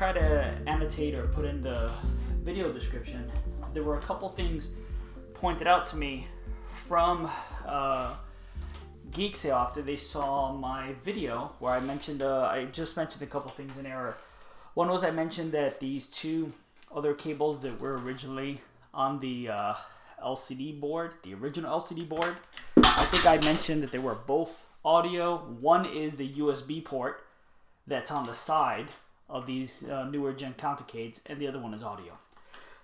try to annotate or put in the video description, there were a couple things pointed out to me from Geek Sales after they saw my video where I just mentioned a couple things in error. One was I mentioned that these two other cables that were originally on the LCD board, the original LCD board, I think I mentioned that they were both audio. One is the USB port that's on the side of these newer gen Courtercades, and the other one is audio.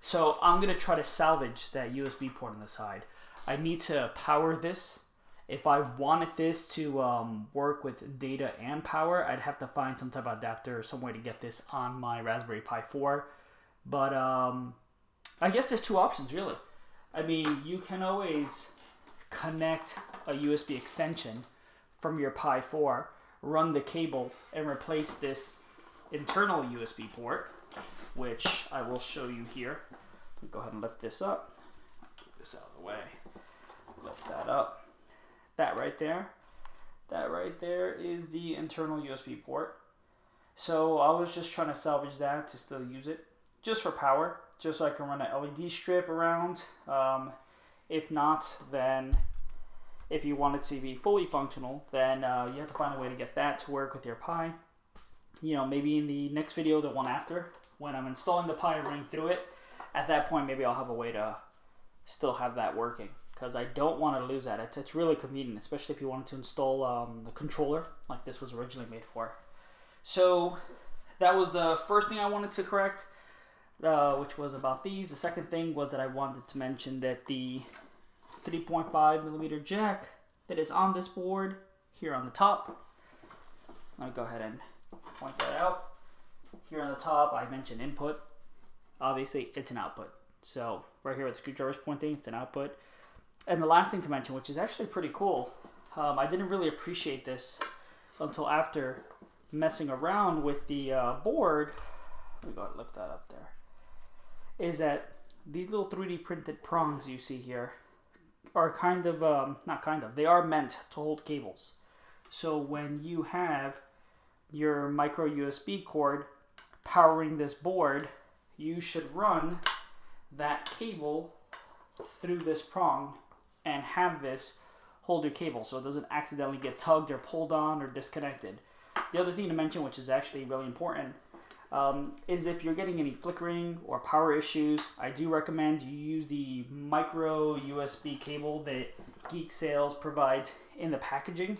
So I'm going to try to salvage that USB port on the side. I need to power this. If I wanted this to work with data and power, I'd have to find some type of adapter or some way to get this on my Raspberry Pi 4. But I guess there's two options, really. I mean, you can always connect a USB extension from your Pi 4, run the cable, and replace this internal USB port, which I will show you here. Let me go ahead and lift this up. Get this out of the way. Lift that up. That right there is the internal USB port. So I was just trying to salvage that to still use it, just for power, just so I can run an LED strip around. If not, then if you want it to be fully functional, then you have to find a way to get that to work with your Pi. You know, maybe in the next video, the one after, when I'm installing the Pi and running through it, at that point, maybe I'll have a way to still have that working, because I don't want to lose that. It's really convenient, especially if you wanted to install the controller like this was originally made for. So that was the first thing I wanted to correct, which was about these. The second thing was that I wanted to mention that the 3.5 millimeter jack that is on this board here on the top, I'll go ahead and point that out. Here on the top, I mentioned input. Obviously, it's an output. So right here where the screwdriver is pointing, it's an output. And the last thing to mention, which is actually pretty cool, I didn't really appreciate this until after messing around with the board. Let me go ahead and lift that up there. Is that these little 3D printed prongs you see here are kind of, they are meant to hold cables. So when you have your micro USB cord powering this board, you should run that cable through this prong and have this hold your cable so it doesn't accidentally get tugged or pulled on or disconnected. The other thing to mention, which is actually really important, is if you're getting any flickering or power issues, I do recommend you use the micro USB cable that Geek Sales provides in the packaging.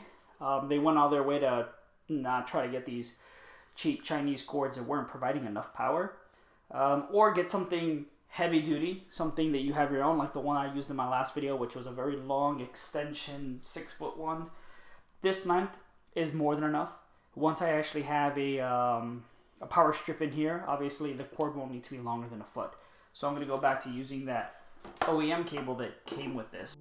They went all their way to not try to get these cheap Chinese cords that weren't providing enough power, or get something heavy duty, something that you have your own, like the one I used in my last video, which was a very long extension 6-foot one. This length is more than enough. Once I actually have a power strip in here, obviously the cord won't need to be longer than a foot. So I'm going to go back to using that OEM cable that came with this.